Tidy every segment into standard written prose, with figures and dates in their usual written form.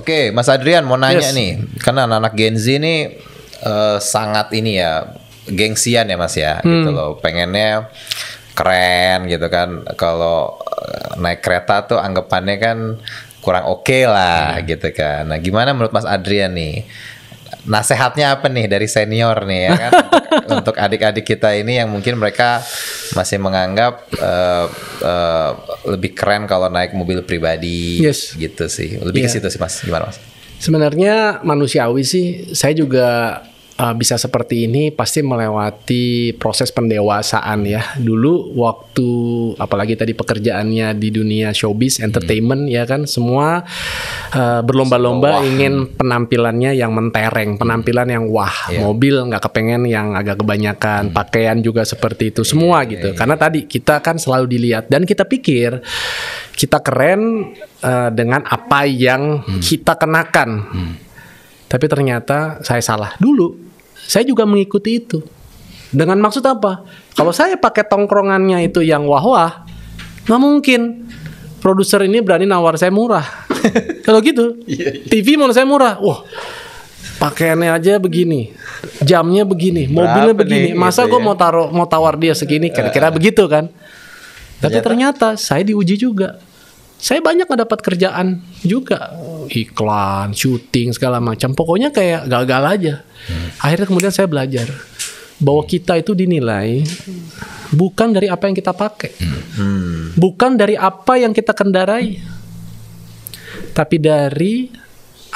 Oke, Mas Adrian mau nanya nih, karena anak-anak Gen Z ini sangat ini ya, gengsian ya Mas ya, gitu loh, pengennya keren gitu kan. Kalau naik kereta tuh anggapannya kan kurang oke lah gitu kan. Nah, gimana menurut Mas Adrian nih? Nasehatnya apa nih dari senior nih ya kan untuk adik-adik kita ini yang mungkin mereka masih menganggap lebih keren kalau naik mobil pribadi gitu sih. Lebih ke situ sih Mas. Gimana Mas? Sebenarnya manusiawi sih, saya juga bisa seperti ini pasti melewati proses pendewasaan ya. Dulu waktu apalagi tadi pekerjaannya di dunia showbiz, entertainment ya kan, semua berlomba-lomba ingin penampilannya yang mentereng, penampilan yang mobil nggak kepengen yang agak kebanyakan, pakaian juga seperti itu, semua gitu. Karena tadi kita kan selalu dilihat dan kita pikir kita keren dengan apa yang kita kenakan. Tapi ternyata saya salah. Dulu saya juga mengikuti itu. Dengan maksud apa? Kalau saya pakai tongkrongannya itu yang wah-wah, nggak mungkin produser ini berani nawar saya murah. Kalau gitu, TV mau saya murah. Wah, pakaiannya aja begini, jamnya begini, mobilnya begini. Masa gue mau tawar dia segini? Kira-kira begitu kan? Tapi ternyata saya diuji juga. Saya banyak dapat kerjaan juga, iklan, syuting segala macam. Pokoknya kayak gagal aja. Akhirnya kemudian saya belajar bahwa kita itu dinilai bukan dari apa yang kita pakai, bukan dari apa yang kita kendarai, tapi dari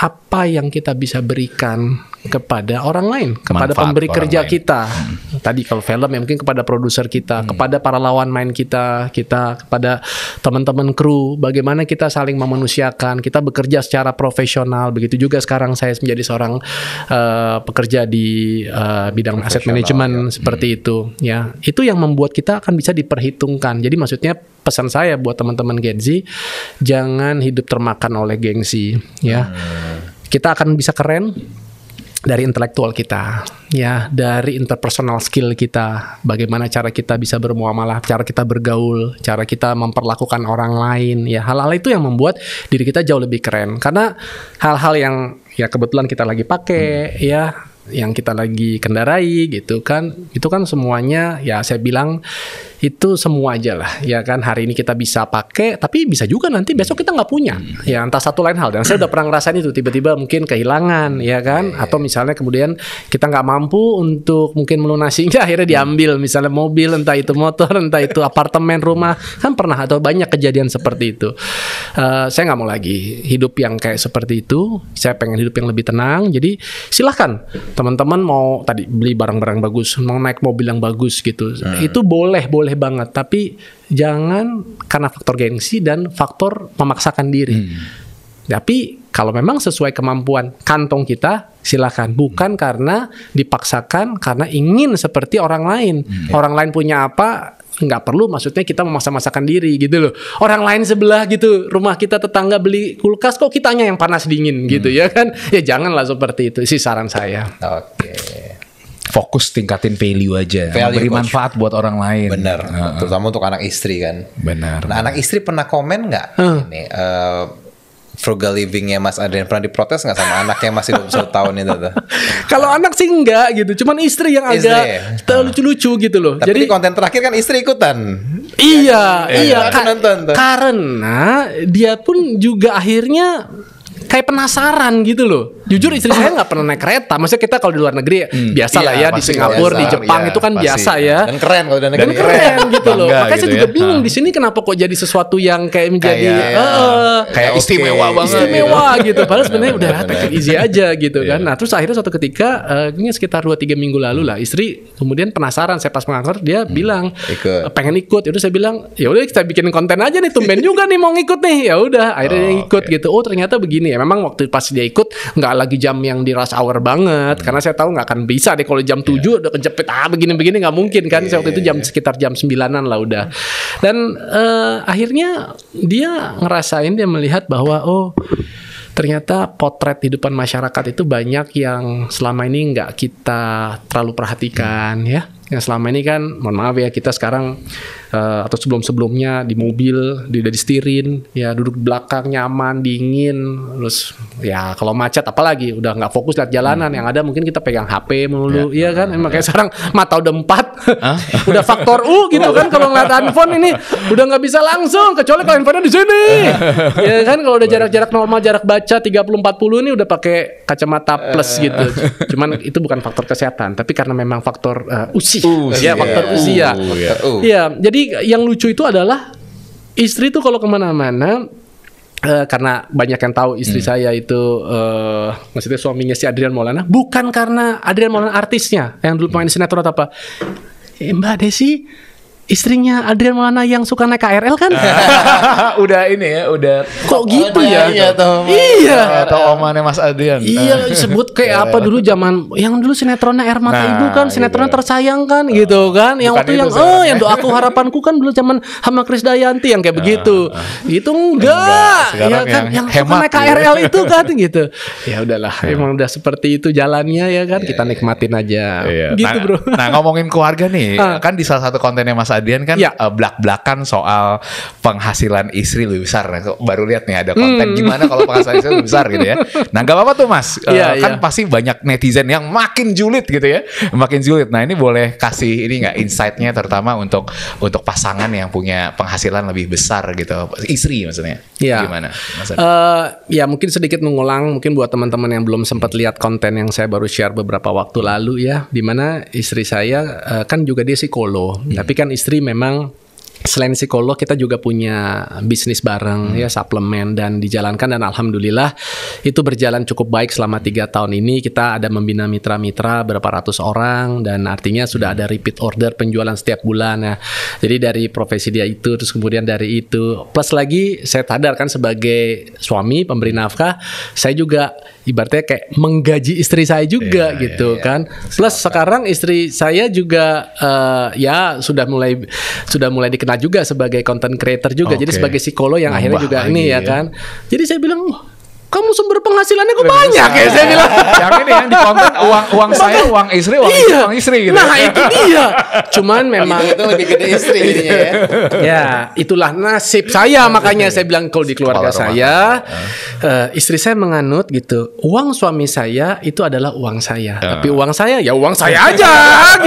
apa yang kita bisa berikan kepada orang lain, kepada pemberi kerja kita. Tadi kalau film ya mungkin kepada produser kita, kepada para lawan main kita kepada teman-teman kru, bagaimana kita saling memanusiakan, kita bekerja secara profesional. Begitu juga sekarang saya menjadi seorang pekerja di bidang aset manajemen seperti itu ya. Itu yang membuat kita akan bisa diperhitungkan. Jadi maksudnya pesan saya buat teman-teman Gen Z, jangan hidup termakan oleh gengsi ya. Kita akan bisa keren dari intelektual kita, ya, dari interpersonal skill kita, bagaimana cara kita bisa bermuamalah, cara kita bergaul, cara kita memperlakukan orang lain, ya, hal-hal itu yang membuat diri kita jauh lebih keren. Karena hal-hal yang ya kebetulan kita lagi pakai, ya, yang kita lagi kendarai gitu kan, itu kan semuanya ya saya bilang itu semua aja lah ya kan. Hari ini kita bisa pakai, tapi bisa juga nanti besok kita nggak punya ya, entah satu lain hal. Dan saya udah pernah ngerasain itu, tiba-tiba mungkin kehilangan ya kan, atau misalnya kemudian kita nggak mampu untuk mungkin melunasinya, akhirnya diambil misalnya mobil, entah itu motor, entah itu apartemen, rumah, kan pernah atau banyak kejadian seperti itu. Saya nggak mau lagi hidup yang kayak seperti itu. Saya pengen hidup yang lebih tenang. Jadi silahkan teman-teman mau tadi beli barang-barang bagus, mau naik mobil yang bagus gitu, itu boleh banget, tapi jangan karena faktor gengsi dan faktor memaksakan diri. Tapi kalau memang sesuai kemampuan kantong kita, silakan. Bukan karena dipaksakan, karena ingin seperti orang lain. Orang lain punya apa, nggak perlu maksudnya kita memaksa-maksakan diri gitu loh. Orang lain sebelah gitu, rumah kita tetangga beli kulkas, kok kitanya yang panas dingin gitu ya kan. Ya janganlah seperti itu, sih saran saya. Oke. Fokus tingkatin value aja, beri manfaat buat orang lain. Bener, terutama untuk anak istri kan. Benar. Nah, anak istri pernah komen nggak ini frugal livingnya Mas Adrian, pernah diprotes nggak sama anaknya masih 21 tahun itu tuh? Kalau anak sih enggak gitu, cuman istri yang agak lucu-lucu gitu loh. Tapi jadi di konten terakhir kan istri ikutan. Iya, nonton tuh. Karena dia pun juga akhirnya kayak penasaran gitu loh. Jujur istri saya nggak pernah naik kereta. Maksudnya kita kalau di luar negeri biasa lah ya, di Singapura, di Jepang itu kan biasa ya. Dan keren kalau di negeri. Keren gitu loh. Makanya gitu saya juga bingung di sini kenapa kok jadi sesuatu yang kayak menjadi kayak istimewa banget. Istimewa gitu. Padahal sebenarnya udah take it easy aja gitu kan. Nah, terus akhirnya suatu ketika ini sekitar 2-3 minggu lalu lah, istri kemudian penasaran. Saya pas mengantar dia bilang pengen ikut. Yaudah saya bilang, ya udah kita bikin konten aja nih, tumben juga nih mau ngikut nih. Ya udah, akhirnya dia ikut gitu. Oh, ternyata begini ya. Memang waktu pas dia ikut nggak lagi jam yang di rush hour banget, karena saya tahu nggak akan bisa deh kalau jam 7 udah kejepit begini-begini, nggak mungkin kan. Saya waktu itu sekitar jam 9-an lah udah. Dan akhirnya dia ngerasain, dia melihat bahwa ternyata potret kehidupan masyarakat itu banyak yang selama ini nggak kita terlalu perhatikan ya. Yang selama ini kan, mohon maaf ya, kita sekarang atau sebelum-sebelumnya di mobil, udah disetirin, ya duduk di belakang nyaman, dingin, terus ya kalau macet apalagi udah nggak fokus lihat jalanan, yang ada mungkin kita pegang HP mulu, ya kan? Makanya sekarang mata udah 4, udah faktor U gitu kan, kalau ngeliat handphone ini udah nggak bisa langsung, kecuali kalau handphonenya di sini, ya kan? Kalau udah jarak-jarak normal, jarak baca 30-40 ini udah pakai kacamata plus gitu. Cuman itu bukan faktor kesehatan, tapi karena memang faktor usia. Ya, faktor usia. Ya, jadi yang lucu itu adalah istri tuh kalau kemana-mana, karena banyak yang tahu istri saya itu, maksudnya suaminya si Adrian Maulana, bukan karena Adrian Maulana artisnya yang dulu main sinetron atau apa. Mbak Desi, istrinya Adrian Maulana yang suka naik KRL kan? Udah ini ya, udah. Kok gitu ya? Iya. Atau omannya Mas Adrian. Iya, disebut kayak apa dulu zaman yang dulu sinetronnya Air Mata Ibu kan, sinetronnya Tersayang kan, gitu kan. Yang waktu yang yang Doaku Harapanku kan dulu zaman sama Krisdayanti yang kayak begitu. Itu enggak. Ya kan yang suka naik KRL itu kan gitu. Ya udahlah, emang udah seperti itu jalannya ya kan, kita nikmatin aja. Gitu, Bro. Nah, ngomongin keluarga nih, kan di salah satu kontennya Mas Adrian kan belak-belakan soal penghasilan istri lebih besar. Nah, baru lihat nih ada konten gimana kalau penghasilan istri lebih besar gitu ya. Nah, gak apa-apa tuh Mas. Kan pasti banyak netizen yang makin julid gitu ya. Makin julid. Nah, ini boleh kasih ini nggak insight-nya terutama untuk pasangan yang punya penghasilan lebih besar gitu. Istri maksudnya. Gimana Mas Adrian? Ya mungkin sedikit mengulang, mungkin buat teman-teman yang belum sempat lihat konten yang saya baru share beberapa waktu lalu ya, dimana istri saya kan juga dia psikolog, tapi kan istri memang selain psikolog kita juga punya bisnis bareng ya, suplemen, dan dijalankan, dan alhamdulillah itu berjalan cukup baik selama 3 tahun ini. Kita ada membina mitra-mitra berapa ratus orang, dan artinya sudah ada repeat order penjualan setiap bulan ya. Jadi dari profesi dia itu, terus kemudian dari itu plus lagi saya sadar kan sebagai suami pemberi nafkah, saya juga ibaratnya kayak menggaji istri saya juga gitu kan. Plus sekarang istri saya juga ya sudah mulai dikenal juga sebagai content creator juga. Jadi sebagai psikolog yang akhirnya juga ini ya kan. Jadi saya bilang, kamu sumber penghasilannya kok banyak ya, saya bilang. Yang ini yang di konten uang saya, uang istri, uang istri gitu. Nah, itu dia. Cuman memang itu lebih gede istri jadinya ya. Ya, itulah nasib saya, makanya saya bilang kalau di keluarga saya, istri saya menganut gitu. Uang suami saya itu adalah uang saya. Tapi uang saya ya uang saya aja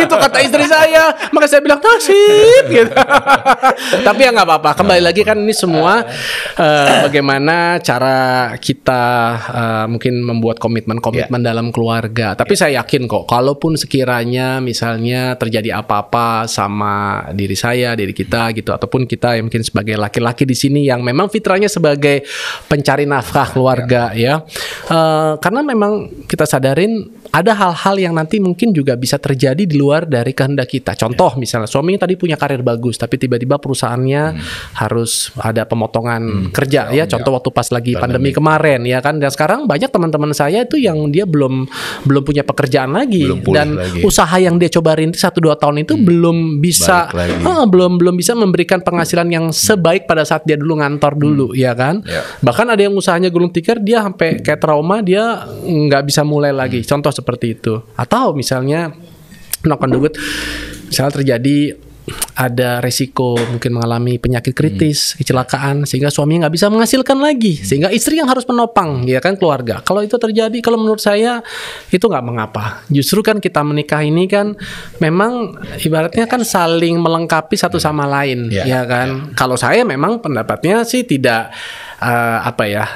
gitu kata istri saya. Maka saya bilang nasib gitu. Tapi ya nggak apa-apa. Kembali lagi kan ini semua bagaimana cara kita mungkin membuat komitmen dalam keluarga. Tapi saya yakin kok, kalaupun sekiranya misalnya terjadi apa-apa sama diri saya, diri kita gitu, ataupun kita yang mungkin sebagai laki-laki di sini yang memang fitrahnya sebagai pencari nafkah keluarga ya, karena memang kita sadarin ada hal-hal yang nanti mungkin juga bisa terjadi di luar dari kehendak kita. Contoh misalnya suaminya tadi punya karir bagus, tapi tiba-tiba perusahaannya harus ada pemotongan kerja ya. Contoh waktu pas lagi pandemi kemarin ya kan. Dan sekarang banyak teman-teman saya itu yang dia belum punya pekerjaan lagi, dan usaha yang dia coba rintis 1-2 tahun itu belum bisa belum bisa memberikan penghasilan yang sebaik pada saat dia dulu ngantor dulu ya kan. Bahkan ada yang usahanya gulung tikar, dia sampai kayak trauma, dia nggak bisa mulai lagi. Contoh seperti itu. Atau misalnya knock on the wood, misalnya terjadi ada resiko mungkin mengalami penyakit kritis, kecelakaan, sehingga suaminya nggak bisa menghasilkan lagi, sehingga istri yang harus menopang ya kan keluarga. Kalau itu terjadi, kalau menurut saya itu nggak mengapa. Justru kan kita menikah ini kan memang ibaratnya kan saling melengkapi satu sama lain ya kan. Kalau saya memang pendapatnya sih tidak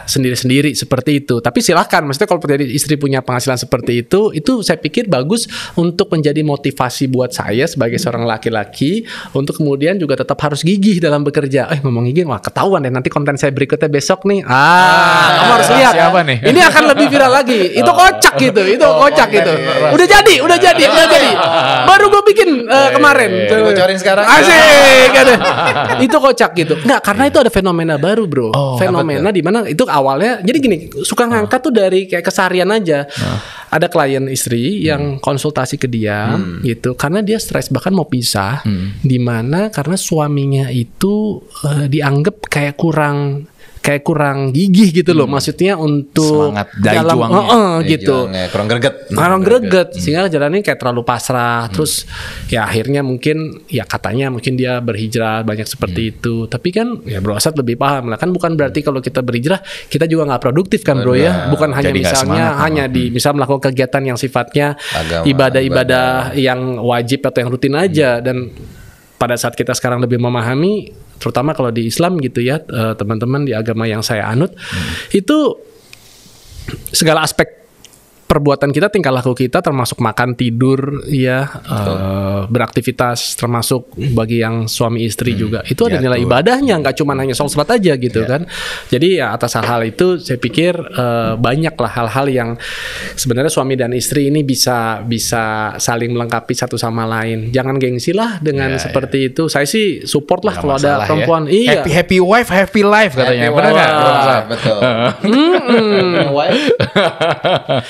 sendiri-sendiri seperti itu. Tapi silahkan, maksudnya kalau terjadi istri punya penghasilan seperti itu saya pikir bagus untuk menjadi motivasi buat saya sebagai seorang laki-laki untuk kemudian juga tetap harus gigih dalam bekerja. Ngomong gigih, wah ketahuan deh nanti konten saya berikutnya besok nih. Kamu harus lihat. Siapa nih? Ini akan lebih viral lagi. Itu kocak gitu. Udah jadi. Baru gue bikin kemarin. Bocorin sekarang. Asik. Itu kocak gitu. Enggak, karena itu ada fenomena baru, Bro. Fenomena di mana itu awalnya jadi gini, suka ngangkat tuh dari kayak keseharian aja. Ada klien istri yang konsultasi ke dia gitu karena dia stres, bahkan mau pisah, di mana karena suaminya itu dianggap kayak kurang kayak kurang gigih gitu loh. Maksudnya untuk semangat dalam gitu. Kurang greget. Sehingga jalannya kayak terlalu pasrah. Terus ya akhirnya mungkin ya katanya mungkin dia berhijrah banyak seperti itu. Tapi kan ya Bro Asad lebih paham lah. Kan bukan berarti kalau kita berhijrah kita juga nggak produktif kan Bro ya. Bukan hanya misalnya misal melakukan kegiatan yang sifatnya ibadah-ibadah yang wajib atau yang rutin aja. Dan pada saat kita sekarang lebih memahami, terutama kalau di Islam gitu ya, teman-teman di agama yang saya anut, itu segala aspek perbuatan kita, tingkah laku kita, termasuk makan, tidur, ya, beraktivitas, termasuk bagi yang suami istri juga, itu ada nilai ibadahnya, nggak cuma hanya sholat aja gitu kan. Jadi ya atas hal-hal itu saya pikir banyaklah hal-hal yang sebenarnya suami dan istri ini bisa saling melengkapi satu sama lain. Jangan gengsi lah dengan seperti itu. Saya sih support lah kalau ada perempuan. Ya. Happy wife, happy life katanya. Benar nggak? Betul.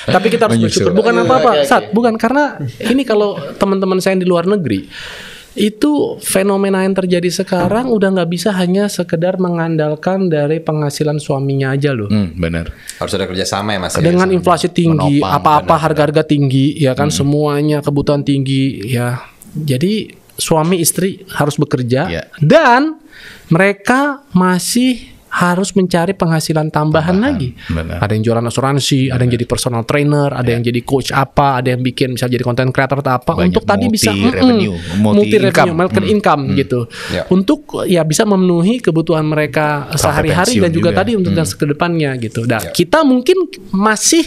Tapi kita harus bersyukur, bukan apa-apa, bukan karena ini kalau teman-teman saya yang di luar negeri itu fenomena yang terjadi sekarang udah nggak bisa hanya sekedar mengandalkan dari penghasilan suaminya aja loh. Benar. Harus ada kerjasama ya Mas. Dengan inflasi tinggi, apa-apa harga-harga tinggi, ya kan, semuanya kebutuhan tinggi, ya. Jadi suami istri harus bekerja dan mereka masih harus mencari penghasilan tambahan lagi. Benar. Ada yang jualan asuransi, ada yang jadi personal trainer, ada yang jadi coach apa, ada yang bikin bisa jadi content creator atau apa. Banyak, untuk tadi bisa multi income gitu. Untuk ya bisa memenuhi kebutuhan mereka sehari-hari dan juga tadi untuk ke depannya gitu. Nah, kita mungkin masih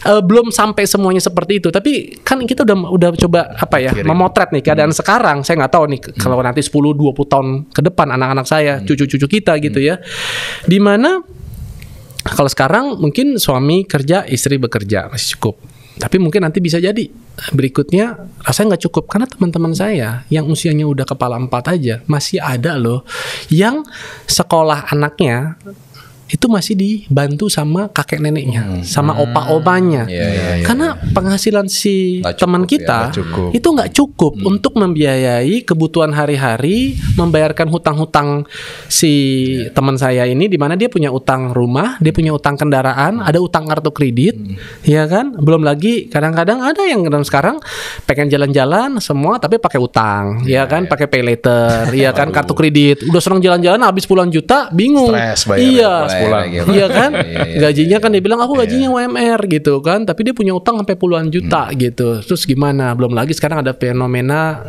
belum sampai semuanya seperti itu, tapi kan kita udah coba memotret nih keadaan sekarang. Saya nggak tahu nih kalau nanti 10-20 tahun ke depan anak-anak saya, cucu-cucu kita gitu ya. Di mana kalau sekarang mungkin suami kerja, istri bekerja masih cukup. Tapi mungkin nanti bisa jadi berikutnya rasanya nggak cukup, karena teman-teman saya yang usianya udah kepala 4 aja masih ada loh yang sekolah anaknya itu masih dibantu sama kakek neneknya, sama opa-opanya. Karena penghasilan si teman kita itu nggak cukup untuk membiayai kebutuhan hari-hari, membayarkan hutang-hutang si teman saya ini, di mana dia punya utang rumah, dia punya utang kendaraan, ada utang kartu kredit, ya kan? Belum lagi kadang-kadang ada yang sekarang pengen jalan-jalan semua tapi pakai utang, ya kan? Pakai pay later, ya kan? Kartu kredit, udah senang jalan-jalan habis puluhan juta, bingung. Iya kan, gajinya kan dia bilang aku gajinya UMR gitu kan, tapi dia punya utang sampai puluhan juta gitu. Terus gimana? Belum lagi sekarang ada fenomena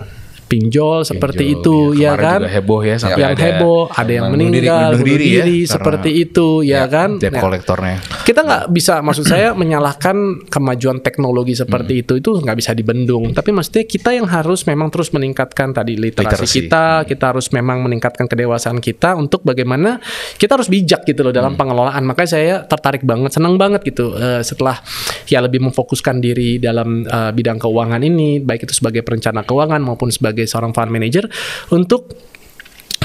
pinjol seperti itu, ya kan? Juga heboh ya, sampai yang heboh, ada yang meninggal bunuh diri seperti itu, ya kan? Debt kolektornya. Kita nggak bisa, maksud saya menyalahkan kemajuan teknologi seperti itu nggak bisa dibendung. Tapi maksudnya kita yang harus memang terus meningkatkan tadi literasi kita harus memang meningkatkan kedewasaan kita untuk bagaimana kita harus bijak gitu loh dalam pengelolaan. Makanya saya tertarik banget, senang banget gitu setelah ya lebih memfokuskan diri dalam bidang keuangan ini, baik itu sebagai perencana keuangan maupun sebagai seorang fund manager, untuk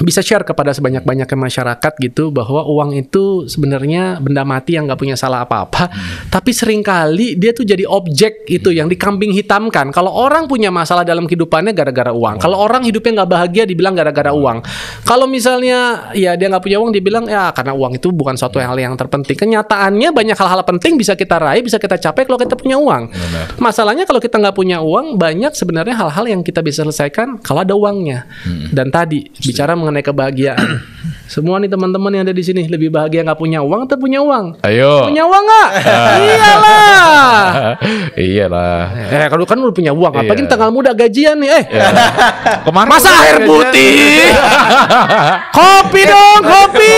bisa share kepada sebanyak-banyaknya masyarakat gitu, bahwa uang itu sebenarnya benda mati yang nggak punya salah apa-apa, tapi seringkali dia tuh jadi objek itu yang dikambing hitamkan. Kalau orang punya masalah dalam kehidupannya gara-gara uang, kalau orang hidupnya nggak bahagia dibilang gara-gara uang, kalau misalnya ya dia nggak punya uang dibilang ya karena uang itu bukan suatu hal yang terpenting. Kenyataannya banyak hal-hal penting bisa kita raih, bisa kita capai kalau kita punya uang. Masalahnya kalau kita nggak punya uang, banyak sebenarnya hal-hal yang kita bisa selesaikan kalau ada uangnya. Dan tadi bicara mengenai kebahagiaan, semua nih teman-teman yang ada di sini lebih bahagia nggak punya uang atau punya uang? Ayo. Punya uang nggak? Iyalah. Kalau kan udah punya uang, apalagi tanggal muda gajian nih. Kemarin masa air putih? Kopi dong, kopi.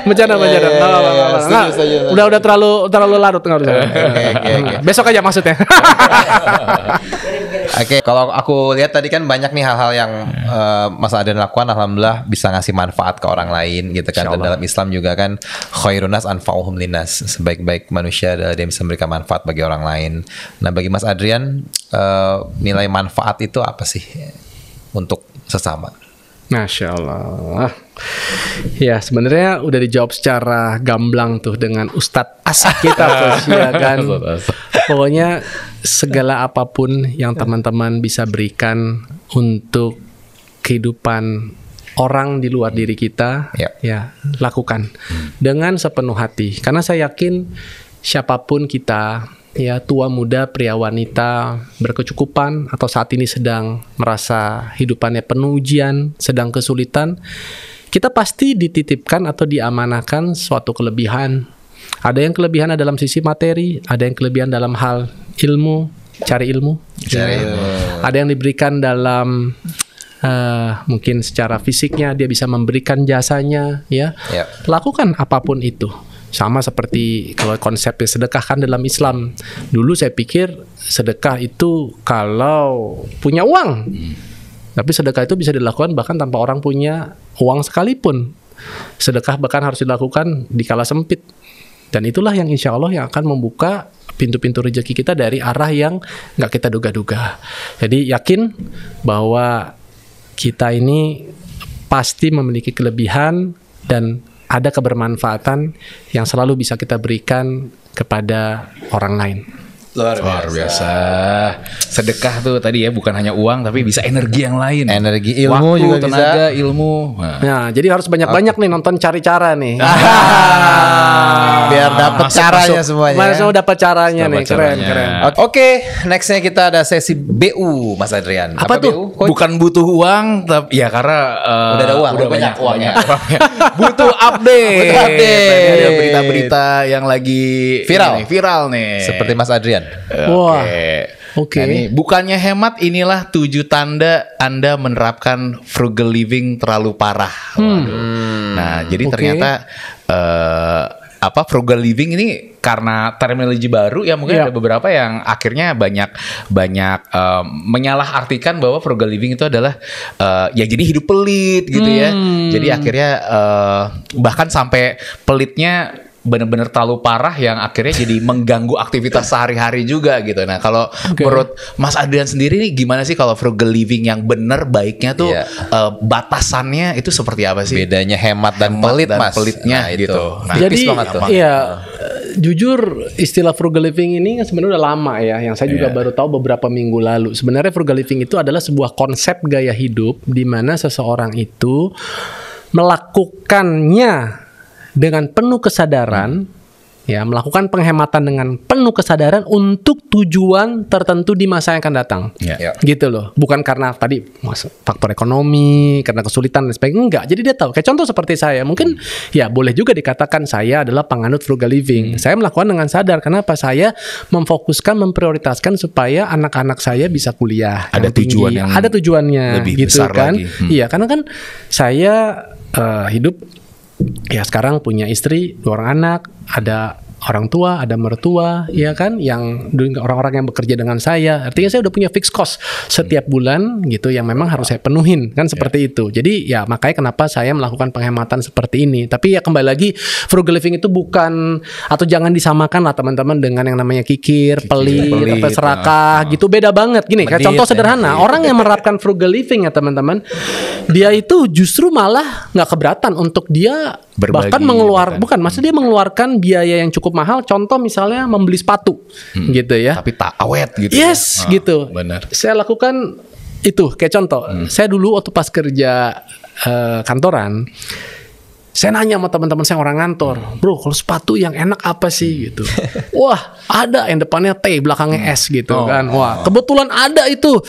Bercanda. Udah terlalu larut nggak usah. Besok aja maksudnya. Oke, kalau aku lihat tadi kan banyak nih hal-hal yang Mas Adrian lakukan, alhamdulillah bisa ngasih manfaat ke orang lain gitu kan. Dan dalam Islam juga kan khairun nas anfa'uhum linnas, sebaik-baik manusia adalah dia bisa memberikan manfaat bagi orang lain. Nah, bagi Mas Adrian nilai manfaat itu apa sih untuk sesama? Masya Allah. Ya sebenarnya udah dijawab secara gamblang tuh dengan Ustadz Asad kita tuh, ya kan. Pokoknya segala apapun yang teman-teman bisa berikan untuk kehidupan orang di luar diri kita, ya lakukan dengan sepenuh hati. Karena saya yakin siapapun kita, ya tua muda, pria wanita, berkecukupan atau saat ini sedang merasa hidupannya penuh ujian, sedang kesulitan, kita pasti dititipkan atau diamanahkan suatu kelebihan. Ada yang kelebihan dalam sisi materi, ada yang kelebihan dalam hal ilmu, cari ilmu. Ada yang diberikan dalam mungkin secara fisiknya, dia bisa memberikan jasanya, ya. Lakukan apapun itu. Sama seperti kalau konsepnya sedekah kan dalam Islam. Dulu saya pikir sedekah itu kalau punya uang. Tapi sedekah itu bisa dilakukan bahkan tanpa orang punya uang sekalipun. Sedekah bahkan harus dilakukan di kala sempit. Dan itulah yang insya Allah yang akan membuka pintu-pintu rezeki kita dari arah yang nggak kita duga-duga. Jadi yakin bahwa kita ini pasti memiliki kelebihan dan ada kebermanfaatan yang selalu bisa kita berikan kepada orang lain. Luar biasa. Sedekah tuh tadi ya bukan hanya uang tapi bisa energi yang lain. Energi, ilmu waktu, juga tenaga, bisa. ilmu. Nah, jadi harus banyak-banyak nih nonton Cari Cara nih. Biar dapat caranya semuanya. Masuk dapat caranya nih, keren. Oke, nextnya kita ada sesi BU, Mas Adrian. Apa tuh? BU? Bukan butuh uang tapi ya karena udah ada uang, udah banyak uangnya. Butuh update. Butuh update. Ada berita-berita yang lagi viral nih. Seperti Mas Adrian. Oke. Nah, ini bukannya hemat, inilah 7 tanda Anda menerapkan frugal living terlalu parah. Nah, jadi ternyata frugal living ini karena terminologi baru ya mungkin ada beberapa yang akhirnya banyak menyalahartikan bahwa frugal living itu adalah ya jadi hidup pelit gitu ya. Jadi akhirnya bahkan sampai pelitnya benar-benar terlalu parah yang akhirnya jadi mengganggu aktivitas sehari-hari juga gitu. Nah, kalau menurut Mas Adrian sendiri nih gimana sih kalau frugal living yang benar baiknya tuh batasannya itu seperti apa sih? Bedanya hemat dan pelit, Mas. Pelitnya gitu. Nah, jadi jujur istilah frugal living ini sebenarnya udah lama ya. Yang saya juga baru tahu beberapa minggu lalu. Sebenarnya frugal living itu adalah sebuah konsep gaya hidup di mana seseorang itu melakukannya dengan penuh kesadaran, ya melakukan penghematan dengan penuh kesadaran untuk tujuan tertentu di masa yang akan datang, gitu loh. Bukan karena tadi faktor ekonomi, karena kesulitan dan sebagainya, enggak. Jadi dia tahu. Kayak contoh seperti saya, mungkin ya boleh juga dikatakan saya adalah penganut frugal living. Saya melakukan dengan sadar. Kenapa? Saya memfokuskan, memprioritaskan supaya anak-anak saya bisa kuliah. Ada tujuan yang ada tujuannya, lebih gitu besar kan? lagi. Iya, karena kan saya hidup. Ya sekarang punya istri, 2 orang anak, ada orang tua, ada mertua, ya kan, yang orang-orang yang bekerja dengan saya. Artinya saya udah punya fixed cost setiap bulan gitu yang memang harus saya penuhin kan seperti itu. Jadi ya makanya kenapa saya melakukan penghematan seperti ini. Tapi ya kembali lagi frugal living itu bukan atau jangan disamakan lah teman-teman dengan yang namanya kikir, pelit, apa serakah gitu, beda banget. Gini, kayak contoh sederhana, orang yang menerapkan frugal living ya teman-teman, dia itu justru malah nggak keberatan untuk dia berbagi, bahkan maksudnya dia mengeluarkan biaya yang cukup mahal. Contoh misalnya membeli sepatu, gitu ya. Tapi tak awet gitu. Yes, gitu. Benar. Saya lakukan itu kayak contoh. Saya dulu waktu pas kerja kantoran, saya nanya sama teman-teman saya orang kantor, bro, kalau sepatu yang enak apa sih gitu? Wah, ada yang depannya T, belakangnya S gitu kan. Wah, kebetulan ada itu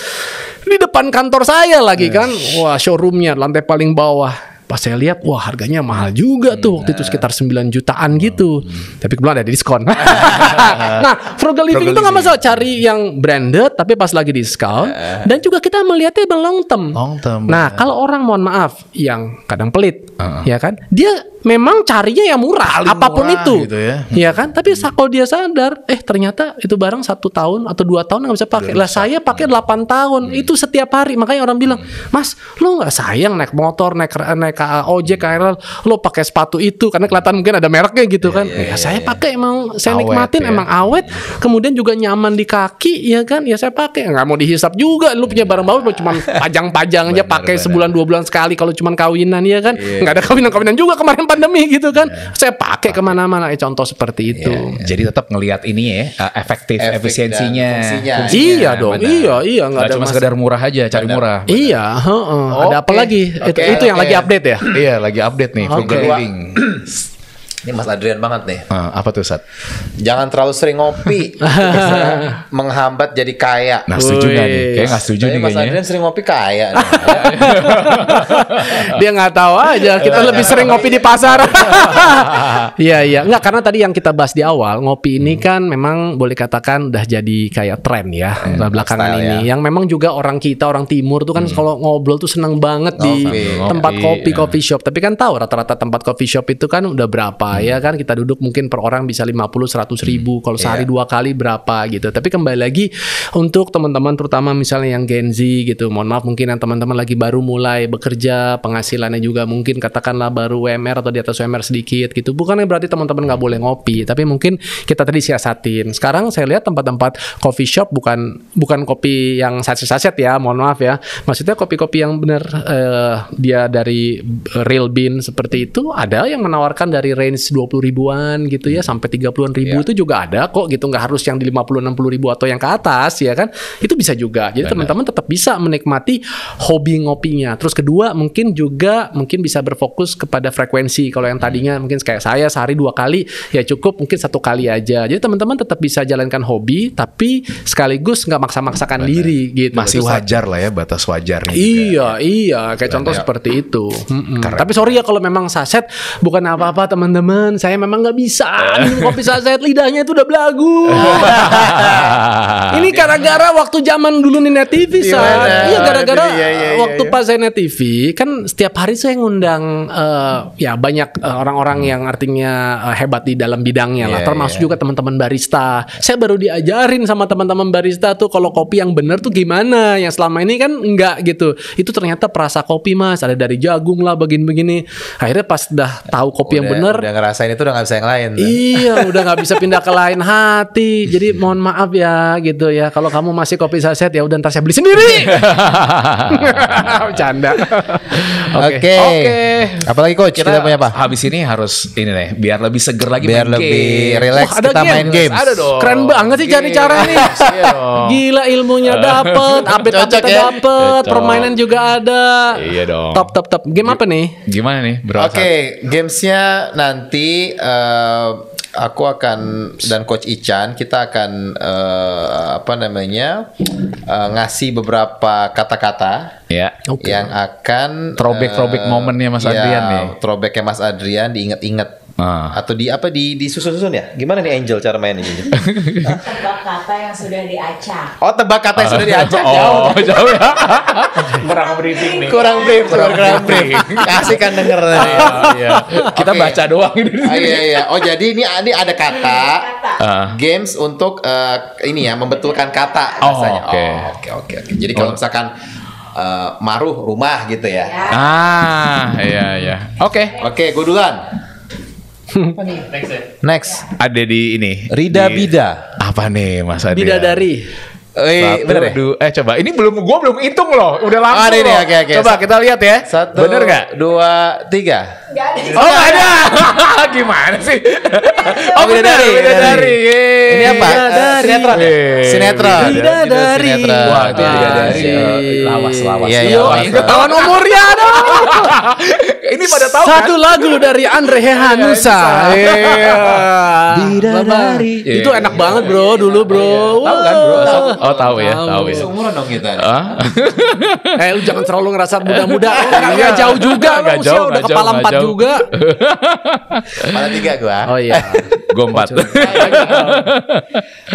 di depan kantor saya lagi kan. Wah, showroomnya lantai paling bawah. Pas saya lihat, wah harganya mahal juga tuh waktu itu sekitar 9 jutaan gitu. Tapi kebetulan ada diskon. Nah, frugal living itu nggak masalah, cari yang branded tapi pas lagi diskon. Dan juga kita melihatnya long term. Nah, kalau orang mohon maaf yang kadang pelit, ya kan, dia memang carinya yang murah, paling apapun murah, itu, gitu ya kan. Tapi kalau dia sadar, ternyata itu barang 1 tahun atau 2 tahun nggak bisa pakai. Lah saya pakai 8 tahun, itu setiap hari. Makanya orang bilang, Mas, lo nggak sayang naik motor, naik ojek, KRL, lo pakai sepatu itu karena kelihatan mungkin ada mereknya gitu kan. Saya pakai emang, saya nikmatin emang awet, kemudian juga nyaman di kaki, ya kan. Ya saya pakai, nggak mau dihisap juga. Lo punya barang baru cuma pajang-pajang aja, pakai sebulan 2 bulan sekali kalau cuma kawinan, ya kan. Nggak ada kawinan juga kemarin pandemi gitu kan. Saya pakai kemana-mana. Contoh seperti itu. Jadi tetap ngelihat ini ya, efektif, efisiensinya. Iya dong, iya nggak ada cuma sekedar murah aja, cari murah. Iya, ada apa lagi? Itu yang lagi update ya? Iya, lagi update nih. Frugal living. Ini Mas Adrian banget nih. Apa tuh, Sat? Jangan terlalu sering ngopi. Bisa menghambat jadi kaya. Nah, setuju nggak nih? Kayaknya nggak setuju nih Mas kayaknya. Adrian sering ngopi kaya. Dia nggak tahu aja. Kita lebih sering ngopi di pasar. Iya. Nggak, karena tadi yang kita bahas di awal, ngopi ini kan memang boleh katakan udah jadi kayak tren ya belakangan ini. Ya. Yang memang juga orang timur tuh kan kalau ngobrol tuh seneng banget di tempat coffee shop. Tapi kan tahu rata-rata tempat coffee shop itu kan udah berapa ya kan, kita duduk mungkin per orang bisa 50-100 ribu, kalau sehari 2 kali berapa gitu. Tapi kembali lagi untuk teman-teman terutama misalnya yang Gen Z gitu, mohon maaf mungkin yang teman-teman lagi baru mulai bekerja, penghasilannya juga mungkin katakanlah baru UMR atau di atas UMR sedikit gitu, bukannya berarti teman-teman nggak boleh ngopi, tapi mungkin kita tadi siasatin. Sekarang saya lihat tempat-tempat coffee shop bukan kopi yang saset-saset ya, mohon maaf ya, maksudnya kopi-kopi yang benar dia dari real bean seperti itu, ada yang menawarkan dari range 20 ribuan gitu ya sampai 30-an ribu itu juga ada kok gitu, nggak harus yang di 50-60 ribu atau yang ke atas ya kan, itu bisa juga. Jadi teman-teman tetap bisa menikmati hobi ngopinya. Terus kedua mungkin bisa berfokus kepada frekuensi. Kalau yang tadinya mungkin kayak saya sehari 2 kali ya cukup, mungkin 1 kali aja. Jadi teman-teman tetap bisa jalankan hobi tapi sekaligus nggak maksa-maksakan diri gitu. Masih wajar lah ya, batas wajarnya. Iya kayak contoh seperti itu. Tapi sorry ya kalau memang saset bukan apa-apa teman-teman, saya memang nggak bisa minum kopi saset, lidahnya itu udah belagu. Ini gara-gara waktu zaman dulu nih Net TV, iya gara-gara waktu pas saya Net TV kan setiap hari saya ngundang ya banyak orang-orang yang artinya hebat di dalam bidangnya lah, termasuk juga teman-teman barista. Saya baru diajarin sama teman-teman barista tuh kalau kopi yang bener tuh gimana, yang selama ini kan enggak gitu. Itu ternyata perasa kopi Mas, ada dari jagung lah begini-begini. Akhirnya pas udah tahu kopi yang bener, udah ngerasain itu udah nggak bisa yang lain. Iya, udah nggak bisa pindah ke lain hati. Jadi mohon maaf ya gitu ya. Kalau kamu masih kopi saset ya udah ntar saya beli sendiri. Bercanda. Oke. Apalagi coach kita punya apa? Habis ini harus ini nih, biar lebih seger lagi biar main lebih relax kita main games. Ada dong. Keren banget sih cari cara nih. Gila, ilmunya dapet, update-update dapet, permainan juga ada. Iya dong. Top. Game apa nih? Gimana nih, bro? Oke, gamesnya nanti aku akan dan Coach Ican kita akan ngasih beberapa kata-kata yang akan throwback momennya Mas Adrian nih. Throwbacknya Mas Adrian diinget-inget. Atau disusun-susun ya? Gimana nih Angel cara mainnya? Tebak kata yang sudah diacak. Oh, tebak kata yang sudah diacak. Jauh ya. Kurang briefing nih. Kurang brief. Kasih kan denger tadi. Kita baca doang ini. Iya. Oh, jadi ini ada kata. Games untuk ini ya, membetulkan kata rasanya. Oke. Jadi kalau misalkan Maruh rumah gitu ya. Iya. Oke, gue duluan. Next. Ada di ini. Rida Bida. Apa nih Mas Adrian? Bidadari. Bener ya? Coba. Ini gua belum hitung loh. Udah langsung loh. Oke. Coba kita lihat ya. 1, bener nggak? 2, 3. Gak ada. Oh nggak ada. Gimana sih? Oh Bidadari. Ini apa? Sinetron. Bidadari. Wah itu Bidadari. Lawas. Iya. Lawan umurnya dong. Ini pada tahu kan? Satu lagu dari Andre Hehanusa. Iya. Bidadari. Itu enak banget bro, dulu bro. Tahu kan bro? Oh tahu ya. Seumuran dong kita. Lu jangan terlalu ngerasa muda-muda. Enggak jauh juga. Nggak jauh, udah nggak kepala jauh, 4 nggak jauh. juga. Kepala 3 gua. Oh iya. Gue 4.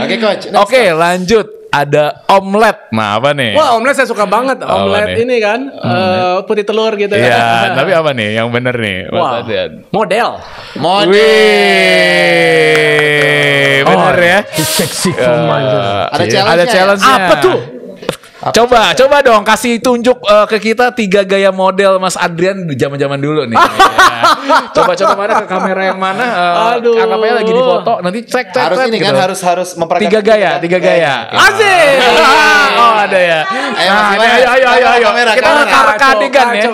Oke coach. Oke lanjut. Ada omelet. Nah apa nih? Wah omelet saya suka banget. Omelet nih? ini kan putih telur gitu. Iya. Tapi apa nih yang bener nih? Wah, model. Bener ya. Sexy Ada challenge-nya. Apa tuh? Coba dong kasih tunjuk ke kita 3 gaya model Mas Adrian di zaman-zaman dulu nih. Coba mana ke kamera yang mana? Aduh. Anggapnya lagi di foto, nanti cek Harus ini gitu. kan harus memperagakan 3 gaya. Asik. Oh, ada ya. Ayo. Kita reka adegan ya.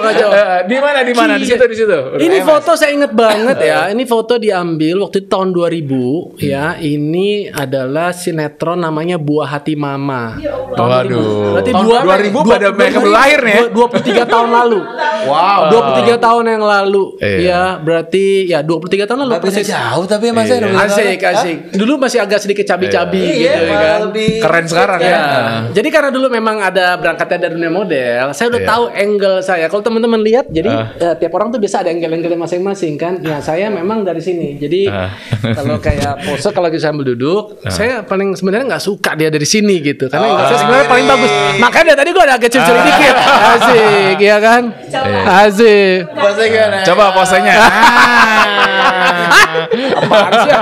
Di mana? Di situ. Ini foto saya inget banget ya. Ini foto diambil waktu itu tahun 2000 ya. Ini adalah sinetron namanya Buah Hati Mama. Waduh. Berarti tahun 2000 pada mereka belum lahir nih ya. 23 tahun lalu. Wow. 23 tahun yang lalu. Iya. Ya, berarti ya 23 tahun lalu. Nggak beda jauh tapi ya Mas. Asik. Dulu masih agak sedikit cabi-cabi gitu kan. Keren sekarang ya. Jadi karena dulu memang ada berangkatnya dari dunia model, saya udah tahu angle saya. Kalau teman-teman lihat, jadi tiap orang tuh bisa ada angle-angle masing-masing kan. Ya saya memang dari sini. Jadi kalau kayak pose kalau kita sambil duduk, saya paling sebenarnya nggak suka dia dari sini gitu. Karena angle saya sebenarnya paling bagus. Makanya dari tadi gue ada agak curi dikit. Asik, ya kan? Asik. Coba posenya. Apaan sih ya?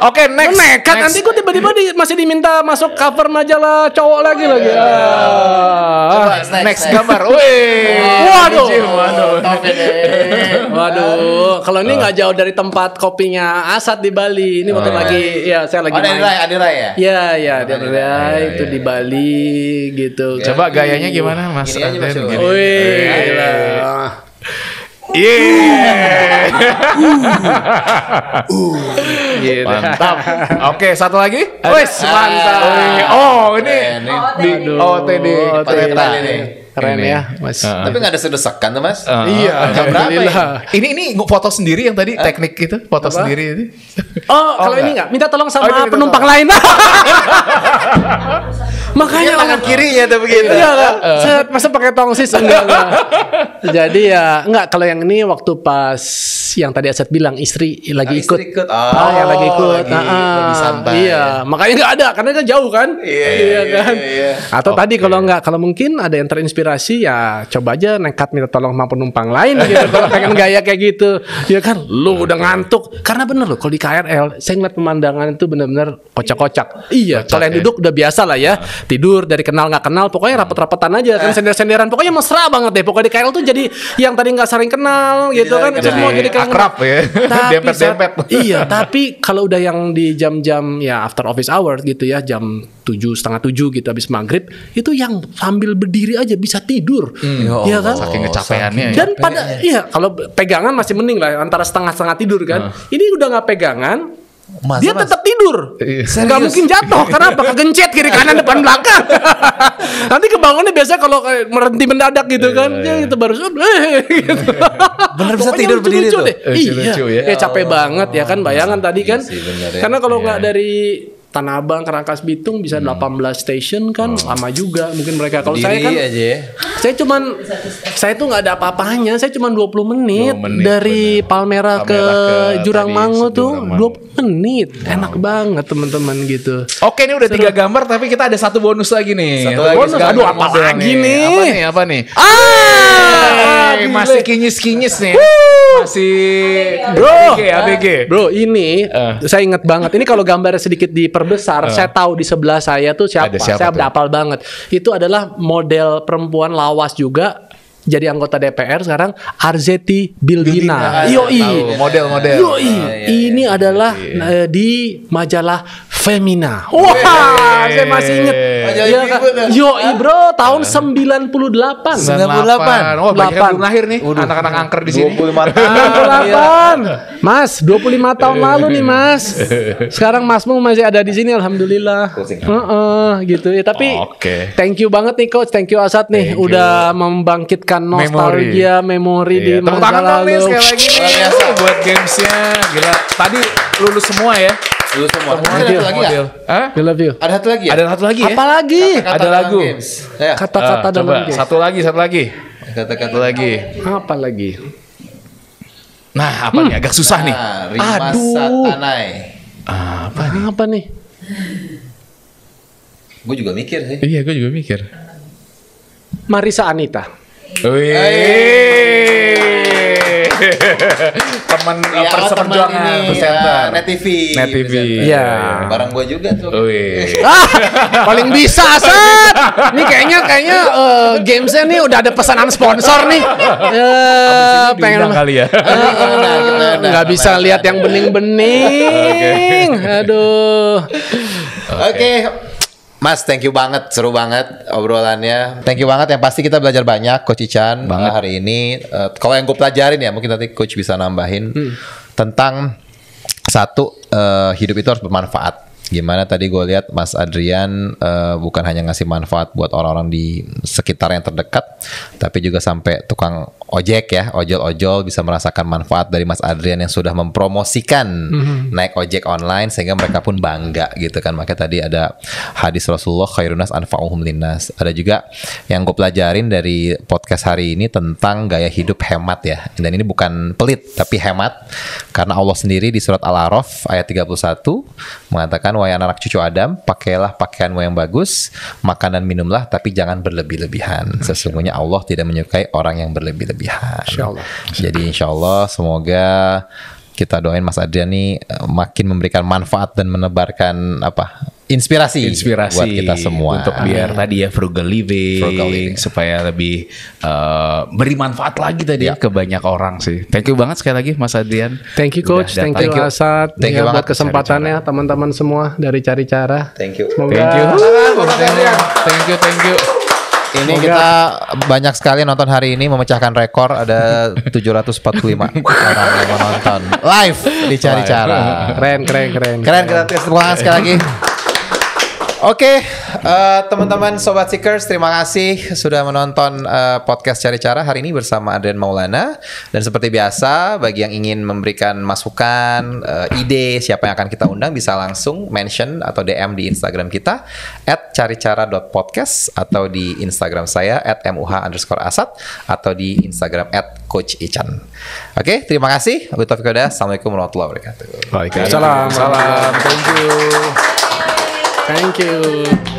Oke, next. Nekat nanti gue tiba-tiba masih diminta masuk cover majalah cowok lagi. Next gambar. Wih. Waduh. Kalau ini nggak jauh dari tempat kopinya Asad di Bali. Ini waktu lagi ya saya lagi main. Adirai ya? Iya, Adirai itu di Bali gitu. Coba gayanya gimana Mas? Gini aja, Mas. Wih, gila. Gitu. Mantap. Oke, satu lagi. Wes, mantap. Oh, ini OTD. Ternyata ini. Keren ya, Mas. Tapi nggak ada sedesakan tuh Mas. Iya, alhamdulillah. Ini foto sendiri yang tadi teknik itu, foto sendiri itu. Oh, kalau ini enggak, minta tolong sama ini minta penumpang lain. Makanya tangan kirinya tuh begitu. Iya enggak. Masa pakai tongsis enggak. Jadi ya enggak, kalau yang ini waktu pas yang tadi Asad bilang istri lagi ikut. Yang lagi ikut. Lebih santai. Iya, makanya enggak ada karena kan jauh kan. Iya kan. Atau tadi kalau enggak, kalau mungkin ada yang terinspirasi ya coba aja nekat minta tolong sama penumpang lain gitu. Kalau pengen gaya kayak gitu. Ya kan, lu udah ngantuk. Karena bener loh kalau di KRL saya ngeliat pemandangan itu benar-benar kocak-kocak. Iya, kalau yang duduk udah biasa lah ya. Tidur dari kenal nggak kenal, pokoknya rapet-rapetan aja kan, sender-senderan, pokoknya mesra banget deh. Pokoknya di KRL tuh jadi yang tadi nggak saling kenal gitu kan, itu semua jadi akrab ya, dempet-dempet. Iya, tapi kalau udah yang di jam-jam ya after office hour gitu ya, jam 6:30 gitu habis maghrib, itu yang sambil berdiri aja bisa tidur, ya kan? Saking kecapeannya. Dan pada iya kalau pegangan masih mending lah, antara setengah-setengah tidur kan. Ini udah nggak pegangan. Dia tetap tidur, nggak mungkin jatuh karena apa? Kegencet kiri kanan depan belakang. Nanti kebangunnya biasanya kalau berhenti mendadak gitu kan, itu baru gitu. Bener bisa tidur berdiri tuh. Iya, capek banget ya kan, bayangan tadi kan. Karena kalau nggak dari Tanah Abang ke Rangkas Bitung bisa 18 station kan, lama juga mungkin mereka. Kalau saya kan saya tuh nggak ada apa-apanya, saya cuman 20 menit dari Palmera ke Jurang Mangu tuh 20 menit, enak banget teman-teman gitu. Oke, ini udah 3 gambar tapi kita ada satu bonus lagi nih. Bonus, aduh apa lagi nih? Apa nih? Masih kinyis-kinyis nih. Masih ABG. Bro, ini saya inget banget. Ini kalau gambarnya sedikit diperbesar, saya tahu di sebelah saya tuh siapa. Saya udah hafal banget. Itu adalah model perempuan lawas juga. Jadi anggota DPR sekarang, Arzetti Bilbina. Model-model. Ini adalah di majalah Femina. Wah, saya masih inget. Bro, tahun 98. 98. Oh, banyak yang belum lahir nih. Anak-anak angker di sini. 98. Mas, 25 tahun lalu nih, Mas. Sekarang Masmu masih ada di sini, alhamdulillah. Gitu ya. Tapi thank you banget nih Coach, thank you Asad nih udah membangkitkan nostalgia memori di masa lalu. Sekali lagi nih buat gamesnya, gila. Tadi lulus semua ya. Lulus semua. Ada lagi ya? I love you. Ada satu lagi ya? Ada satu lagi ya? Apa lagi? Ada lagu. Kata-kata dalam game. Satu lagi. Kata-kata lagi. Apa lagi? Nah, apa nih? Agak susah nih. Rimasatanai. Apa nih? Gue juga mikir sih. Iya, gue juga mikir. Marisa Anita. Teman Ya, perseperjuangan teman ini, presenter. Net TV. Net TV. Iya. Barang gua juga tuh. Wih. Paling bisa Asad. Ini kayaknya gamesnya nih udah ada pesanan sponsor nih. Pengen kali ya. Nggak bisa lihat yang bening-bening. Aduh. Oke. Mas, thank you banget, seru banget obrolannya. Thank you banget, yang pasti kita belajar banyak, Coach Ican hari ini. Kalau yang gue pelajarin ya, mungkin nanti Coach bisa nambahin tentang satu, hidup itu harus bermanfaat. Gimana tadi gue lihat Mas Adrian bukan hanya ngasih manfaat buat orang-orang di sekitar yang terdekat, tapi juga sampai tukang ojek ya, ojol-ojol bisa merasakan manfaat dari Mas Adrian yang sudah mempromosikan naik ojek online sehingga mereka pun bangga gitu kan. Makanya tadi ada hadis Rasulullah khairunas anfa'uhum linnas. Ada juga yang gue pelajarin dari podcast hari ini tentang gaya hidup hemat ya. Dan ini bukan pelit tapi hemat, karena Allah sendiri di surat Al-A'raf ayat 31 mengatakan, wahai anak cucu Adam, pakailah pakaianmu yang bagus, makan dan minumlah, tapi jangan berlebih-lebihan. Sesungguhnya Allah tidak menyukai orang yang berlebih-lebihan. Insyaallah. Jadi insyaallah semoga kita doain Mas Adrian nih makin memberikan manfaat dan menebarkan inspirasi buat kita semua. Untuk biar tadi ya frugal living. Supaya lebih beri manfaat lagi tadi ke banyak orang sih. Thank you banget sekali lagi Mas Adrian. Thank you Coach, thank you Asad. Thank you banget buat kesempatannya teman-teman semua dari Cari Cara. Thank you. Semoga Thank you. Ini kita banyak sekali nonton hari ini, memecahkan rekor, ada 745 orang yang menonton live di Cari Cara. Keren. Keren, terima kasih sekali lagi. Oke, teman-teman Sobat Seekers, terima kasih sudah menonton podcast Cari Cara hari ini bersama Adrian Maulana. Dan seperti biasa, bagi yang ingin memberikan masukan, ide siapa yang akan kita undang, bisa langsung mention atau DM di Instagram kita @caricara.podcast atau di Instagram saya @muh_asad atau di Instagram @coach Ican. Oke, terima kasih. Assalamualaikum warahmatullahi wabarakatuh. Waalaikumsalam. Thank you.